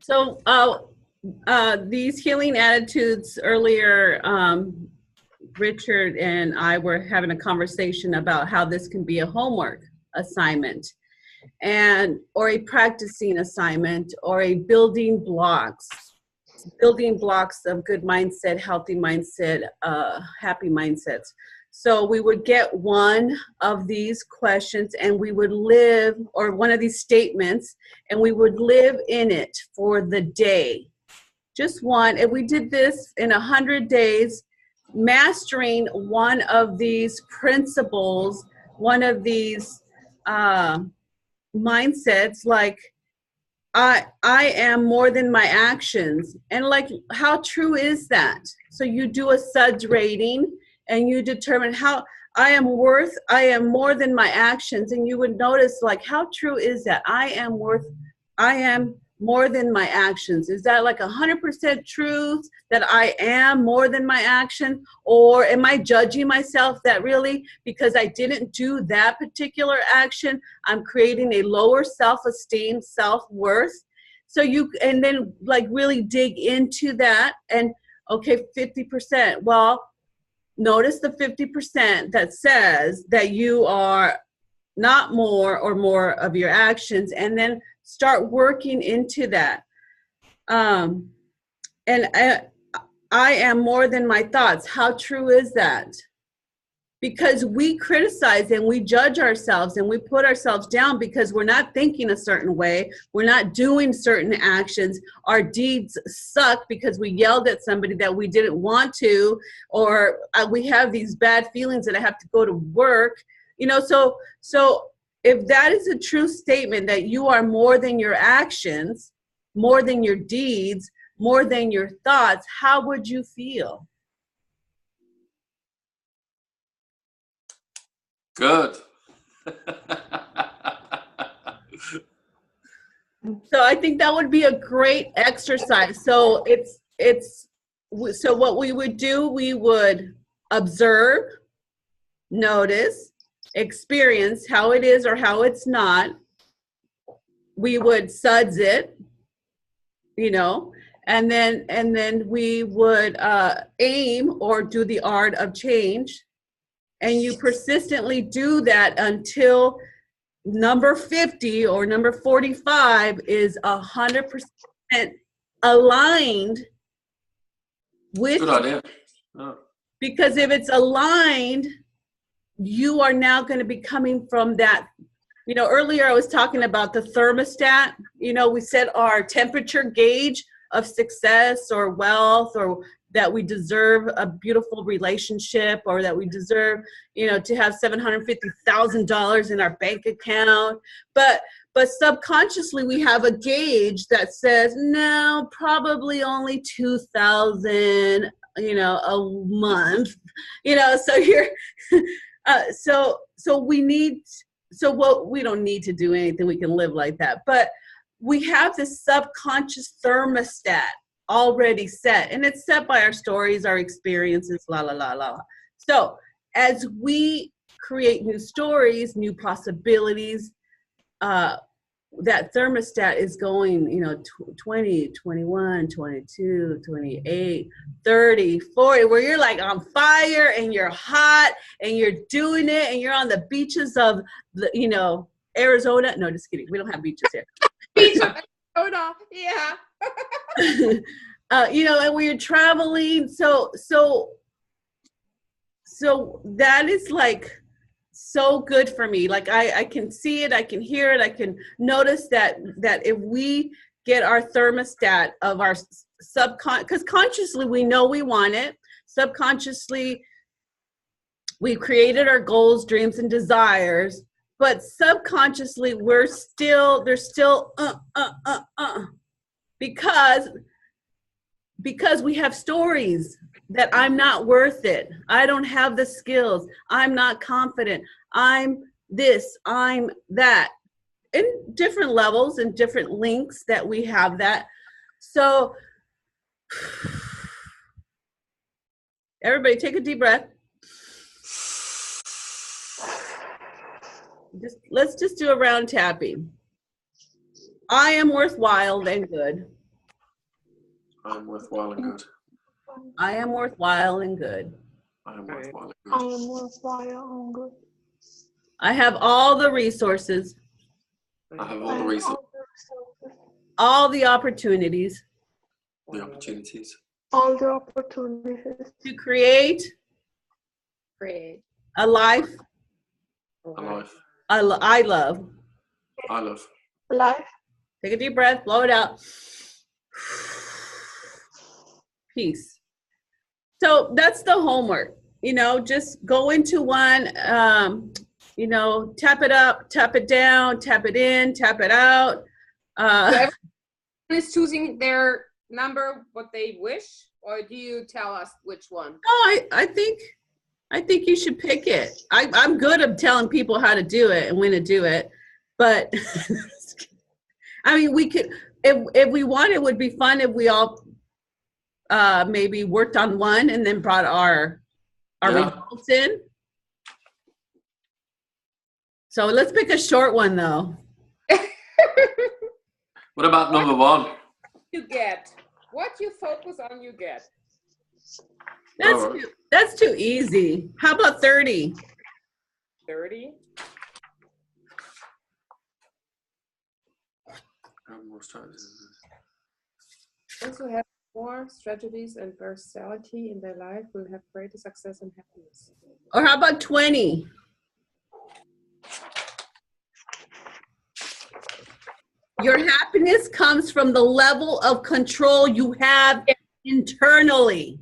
So these healing attitudes earlier, Richard and I were having a conversation about how this can be a homework assignment or a practicing assignment or a building blocks of good mindset, healthy mindset, happy mindsets. So we would get one of these questions and we would live, or one of these statements, and we would live in it for the day. Just one. And we did this in 100 days, mastering one of these principles, one of these mindsets, like I am more than my actions. And like, how true is that? So you do a SUDS rating and you determine how I am more than my actions. And you would notice, like, how true is that? I am more than my actions. Is that like 100% truth that I am more than my action? Or am I judging myself that really, because I didn't do that particular action, I'm creating a lower self-esteem, self-worth? So and then like really dig into that and, okay, 50%. Well, notice the 50% that says that you are not more or more of your actions, and then start working into that. And I am more than my thoughts. How true is that? Because we criticize and we judge ourselves and we put ourselves down because we're not thinking a certain way. We're not doing certain actions. Our deeds suck because we yelled at somebody that we didn't want to, or we have these bad feelings that I have to go to work. You know, so if that is a true statement that you are more than your actions, more than your deeds, more than your thoughts, how would you feel? Good. So I think that would be a great exercise. So so what we would do, we would observe, notice, experience how it is or how it's not. We would SUDS it, you know, and then we would aim or do the art of change. And you persistently do that until number 50 or number 45 is 100% aligned with. Good idea. Oh. Because if it's aligned, you are now going to be coming from that. You know, earlier I was talking about the thermostat. You know, we set our temperature gauge of success or wealth, or that we deserve a beautiful relationship, or that we deserve, you know, to have $750,000 in our bank account. But subconsciously we have a gauge that says, no, probably only 2,000, you know, a month, you know, so you're, we don't need to do anything. We can live like that. But we have this subconscious thermostat already set, and it's set by our stories, our experiences, la, la, la, la. So as we create new stories, new possibilities, that thermostat is going, you know, 20, 21, 22, 28, 30, 40, where you're like on fire and you're hot and you're doing it and you're on the beaches of, you know, Arizona. No, just kidding. We don't have beaches here. Arizona, yeah. You know, and when you're traveling, so that is like so good for me. Like I can see it, I can hear it, I can notice that if we get our thermostat of our because consciously we know we want it, subconsciously we've created our goals, dreams, and desires, but subconsciously there's still because we have stories that I'm not worth it. I don't have the skills. I'm not confident. I'm this, I'm that. In different levels and different links that we have that. So everybody take a deep breath. Let's just do a round tapping. I am worthwhile and good. I am worthwhile and good. I am worthwhile and good. I am worthwhile and I good. am worthwhile and good. I have all the resources, I have all I the have resources, all the resources, all the opportunities the opportunities all the opportunities to create Create a life a life I love. I love. life. Take a deep breath, blow it out. Peace. So that's the homework. You know, just go into one, you know, tap it up, tap it down, tap it in, tap it out. So everyone is choosing their number, what they wish, or do you tell us which one? I think you should pick it. I'm good at telling people how to do it and when to do it, but I mean, we could, if we want, it would be fun if we all maybe worked on one and then brought our results in. So let's pick a short one though. What about number one? You get what you focus on, you get. That's too easy. How about 30? 30. Those who have more strategies and versatility in their life will have greater success and happiness. Or how about 20? Your happiness comes from the level of control you have internally.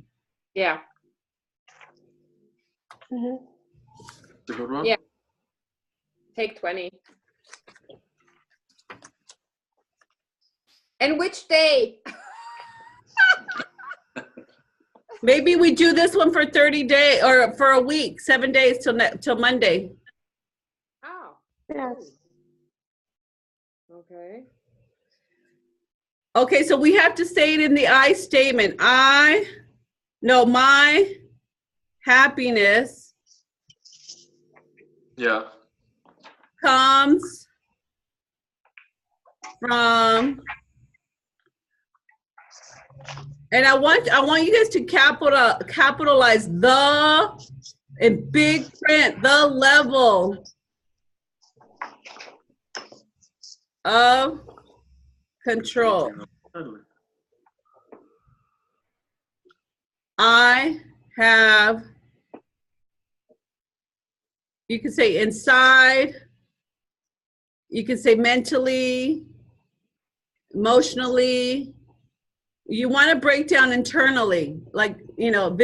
Yeah. Mm-hmm. The good one? Yeah. Take 20. And which day? Maybe we do this one for 30 days or for a week, 7 days till Monday. Oh. Yes. Okay. Okay, so we have to say it in the I statement. My happiness comes from, and I want you guys to capitalize the in big print, the level of control I have. You can say inside, you can say mentally, emotionally. You want to break down internally, like, you know,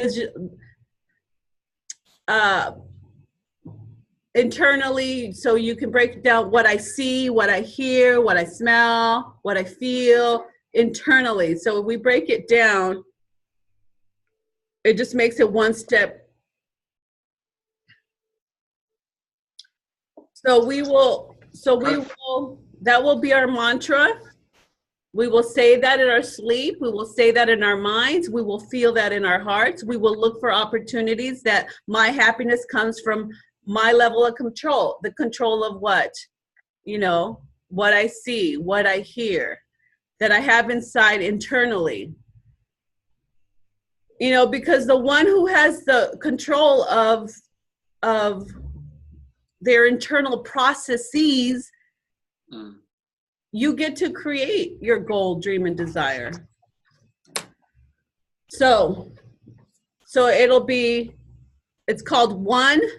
internally, so you can break down what I see, what I hear, what I smell, what I feel internally. So if we break it down, it just makes it one step. So that will be our mantra. We will say that in our sleep. We will say that in our minds. We will feel that in our hearts. We will look for opportunities that my happiness comes from my level of control. The control of what? You know, what I see, what I hear, that I have inside internally. You know, because the one who has the control of their internal processes, you get to create your goal, dream, and desire. So it's called O.N.E.T.A.P,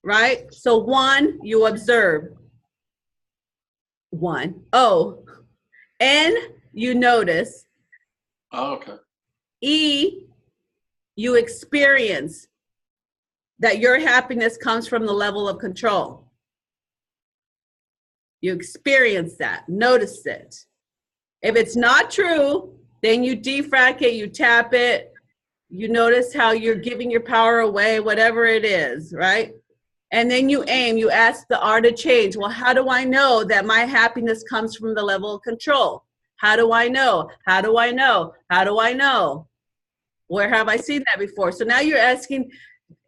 right? So 1, you observe. 1. O. N, you notice. Oh, okay. E, you experience that your happiness comes from the level of control. You experience that, notice it. If it's not true, then you defrag it, you tap it, you notice how you're giving your power away, whatever it is, right? And then you aim, you ask the art of change. Well, how do I know that my happiness comes from the level of control? How do I know? How do I know? How do I know? Where have I seen that before? So now you're asking,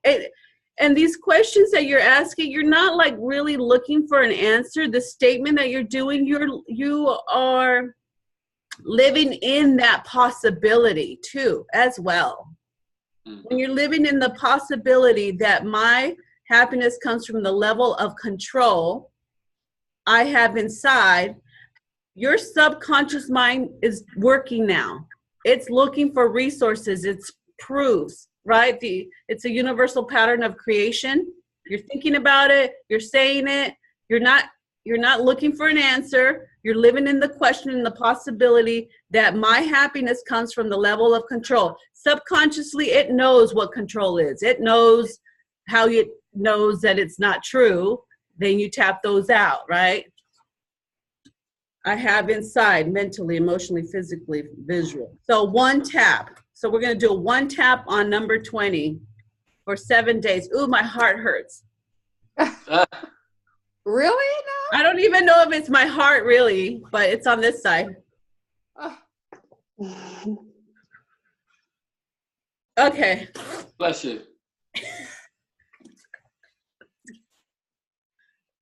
and these questions that you're asking, you're not like really looking for an answer. The statement that you're doing, you are living in that possibility too, as well. When you're living in the possibility that my happiness comes from the level of control I have inside, your subconscious mind is working now. It's looking for resources. It's proofs, right? It's a universal pattern of creation. You're thinking about it. You're saying it. You're not looking for an answer. You're living in the question and the possibility that my happiness comes from the level of control. Subconsciously, it knows what control is. It knows how it knows that it's not true. Then you tap those out, right? I have inside mentally, emotionally, physically, visual. So 1 tap. So we're going to do a 1 tap on number 20 for 7 days. Ooh, my heart hurts. Really? No? I don't even know if it's my heart really, but it's on this side. Okay. Bless you.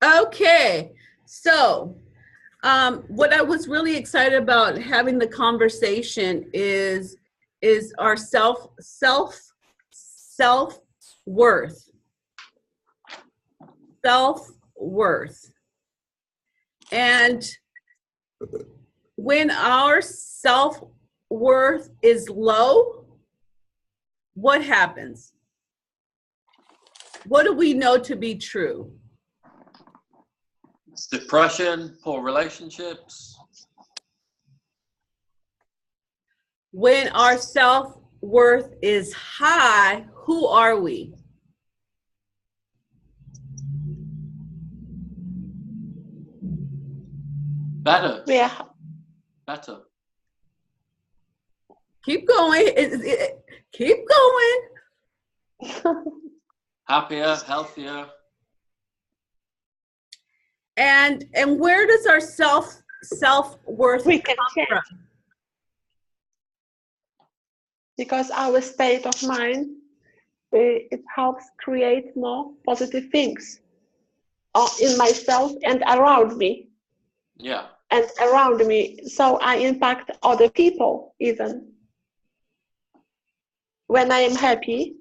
Okay. So what I was really excited about having the conversation is our self-worth. Self-worth. And when our self-worth is low, what happens? What do we know to be true? It's depression, poor relationships. When our self-worth is high, who are we? Better. Yeah. Better. Keep going. Keep going. Happier, healthier. And where does our self-worth We can come change. from? Because our state of mind, it helps create more positive things in myself and around me. Yeah. And around me, so I impact other people even. When I am happy,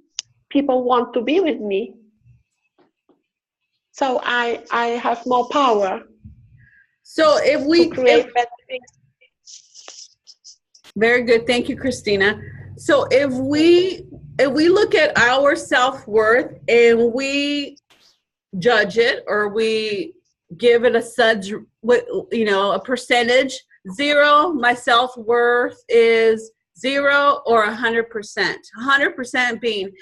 people want to be with me. So I have more power. So if we to create better things. Very good, thank you, Christina. So if we look at our self-worth and we judge it, or we give it a percentage, 0, my self-worth is 0, or 100%. 100% being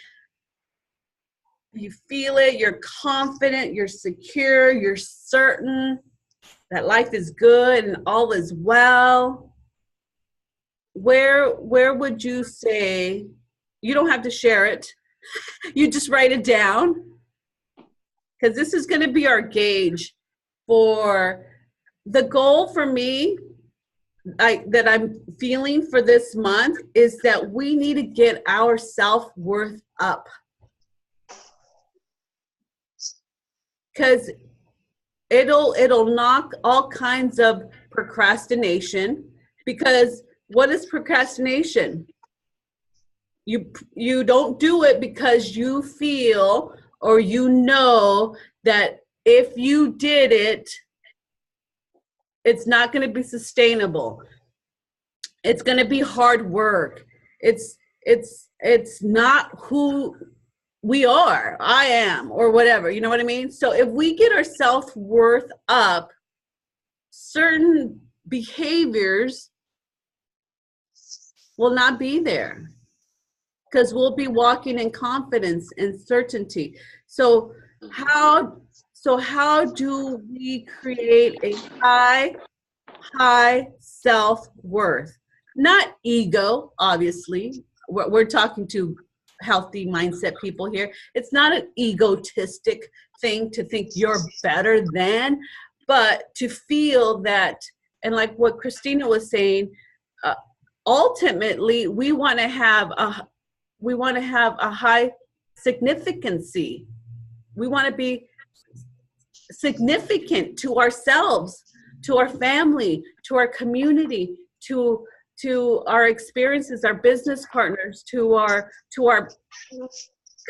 you feel it, you're confident, you're secure, you're certain that life is good and all is well. Where would you say, you don't have to share it, you just write it down, because this is going to be our gauge for the goal for me that I'm feeling for this month is that we need to get our self-worth up. Because it'll knock all kinds of procrastination. Because what is procrastination? You don't do it because you feel or you know that if you did it, it's not going to be sustainable. It's going to be hard work. It's not who we are, I am, or whatever, you know what I mean? So if we get our self-worth up, certain behaviors will not be there because we'll be walking in confidence and certainty. So how do we create a high self-worth? Not ego, obviously. We're talking to healthy mindset people here. It's not an egotistic thing to think you're better than, but to feel that, and like what Christina was saying, ultimately we want to have a high significancy. We want to be significant to ourselves, to our family, to our community, to our experiences, our business partners, to our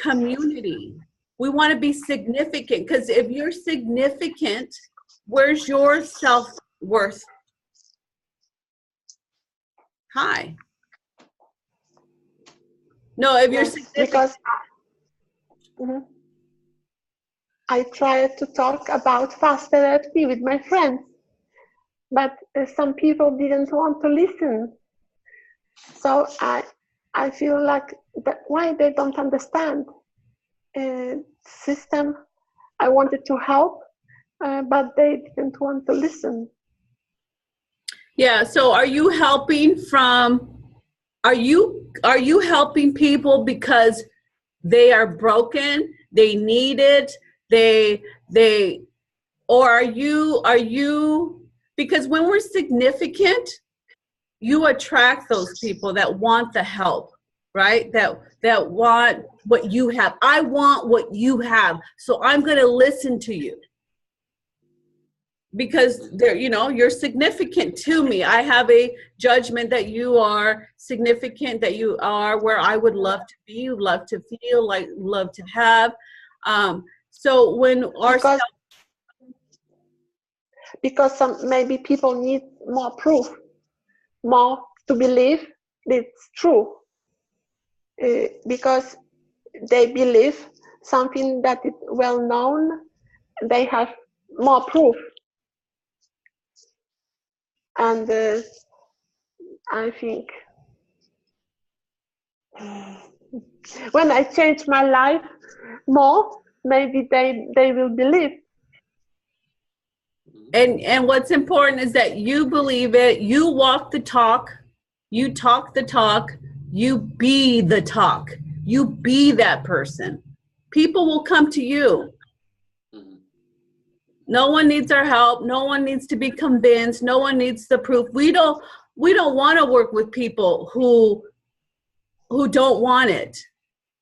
community. We want to be significant, because if you're significant, where's your self-worth? High. No, if you're significant. Because I try to talk about fast therapy with my friends, but some people didn't want to listen. So I feel like why they don't understand system. I wanted to help, but they didn't want to listen. Yeah. So are you helping are you helping people because they are broken, they need it, or are you, because when we're significant, you attract those people that want the help, right? That want what you have. I want what you have, so I'm going to listen to you. Because you're significant to me. I have a judgment that you are significant, that you are where I would love to be, love to feel, like love to have. So when because maybe people need more proof, more to believe it's true, because they believe something that is well known, they have more proof. And I think when I change my life more, maybe they will believe. And what's important is that you believe it, you walk the talk, you talk the talk, you be the talk, you be that person. People will come to you. No one needs our help. No one needs to be convinced. No one needs the proof. We don't want to work with people who don't want it.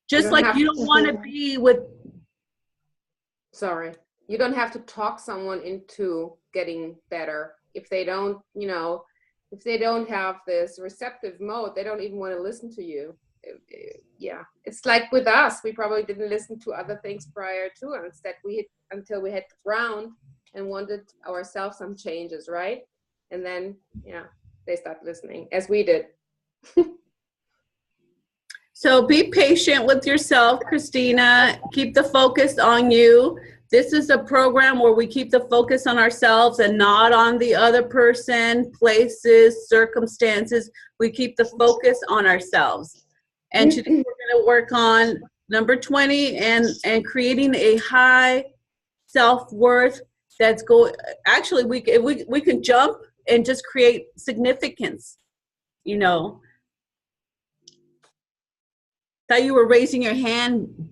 Just like you don't want to be with. Sorry. You don't have to talk someone into getting better. If they don't, if they don't have this receptive mode, they don't even want to listen to you. Yeah, it's like with us, we probably didn't listen to other things prior to, and instead until we hit the ground and wanted ourselves some changes, right? And then, they start listening, as we did. So be patient with yourself, Christina. Keep the focus on you. This is a program where we keep the focus on ourselves and not on the other person, places, circumstances. We keep the focus on ourselves. And today we're going to work on number 20 and creating a high self-worth that's actually we can jump and just create significance, Thought you were raising your hand.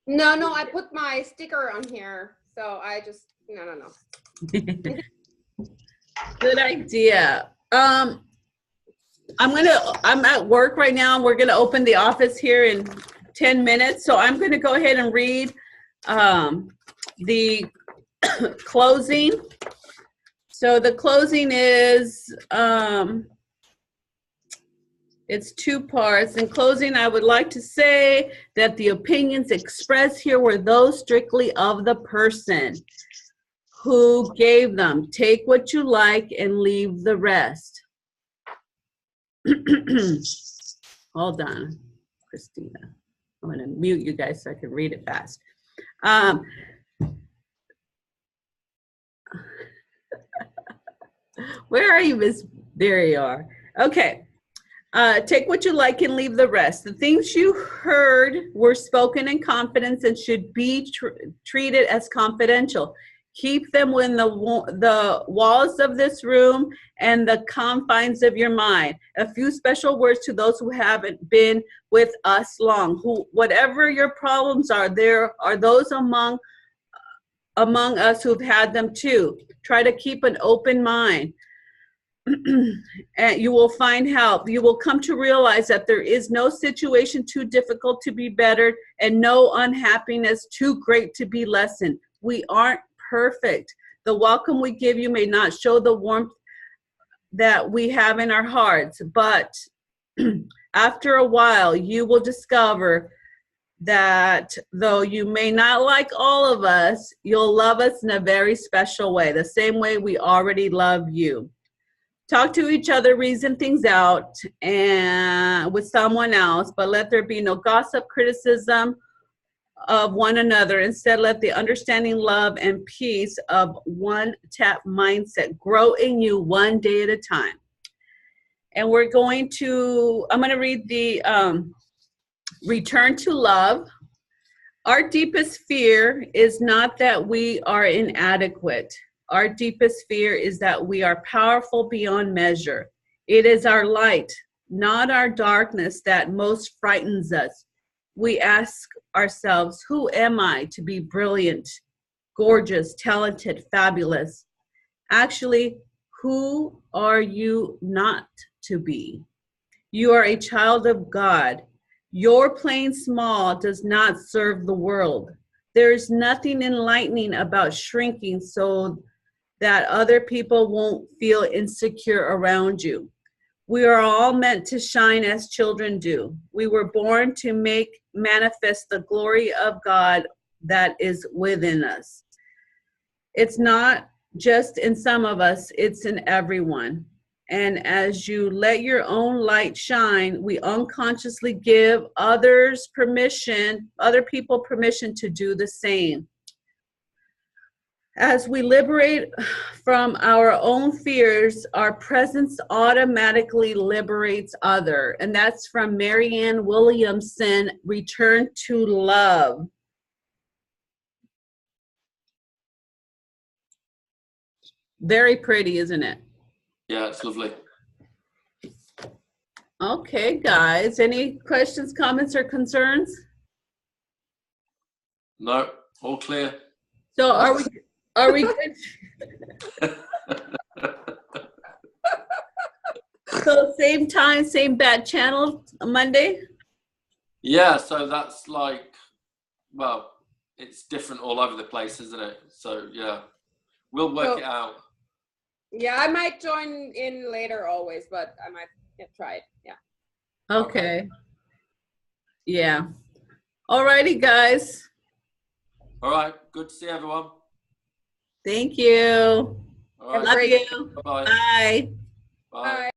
No, I put my sticker on here. So I just, no. Good idea. I'm at work right now. We're going to open the office here in 10 minutes. So I'm going to go ahead and read the closing. So the closing is, it's two parts. In closing, I would like to say that the opinions expressed here were those strictly of the person who gave them. Take what you like and leave the rest. Hold on, Christina. I'm going to mute you guys so I can read it fast. Where are you, Miss? There you are. Okay. Take what you like and leave the rest. The things you heard were spoken in confidence and should be treated as confidential. Keep them within the walls of this room and the confines of your mind. A few special words to those who haven't been with us long. Whatever your problems are, there are those among us who've had them too. Try to keep an open mind. And you will find help. You will come to realize that there is no situation too difficult to be bettered and no unhappiness too great to be lessened. We aren't perfect. The welcome we give you may not show the warmth that we have in our hearts, but after a while, you will discover that though you may not like all of us, you'll love us in a very special way, the same way we already love you. Talk to each other, reason things out and with someone else, but let there be no gossip, criticism of one another. Instead, let the understanding, love, and peace of one-tap mindset grow in you one day at a time. And I'm going to read the Return to Love. Our deepest fear is not that we are inadequate. Our deepest fear is that we are powerful beyond measure. It is our light, not our darkness, that most frightens us. We ask ourselves, who am I to be brilliant, gorgeous, talented, fabulous? Actually, who are you not to be? You are a child of God. Your playing small does not serve the world. There is nothing enlightening about shrinking so that other people won't feel insecure around you. We are all meant to shine as children do. We were born to make manifest the glory of God that is within us. It's not just in some of us, it's in everyone. And as you let your own light shine, we unconsciously give other people permission to do the same. As we liberate from our own fears, our presence automatically liberates others. And that's from Marianne Williamson, Return to Love. Very pretty, isn't it? Yeah, it's lovely. Okay, guys. Any questions, comments, or concerns? No, all clear. So are we good? So same time, same bad channel Monday? Yeah, so that's like, well, it's different all over the place, isn't it? So yeah, we'll work it out. Yeah, I might join in later always, but I might try it. Yeah. Okay. Yeah. Alrighty, guys. All right. Good to see everyone. Thank you. All right. Love you. Bye-bye. Bye. Bye.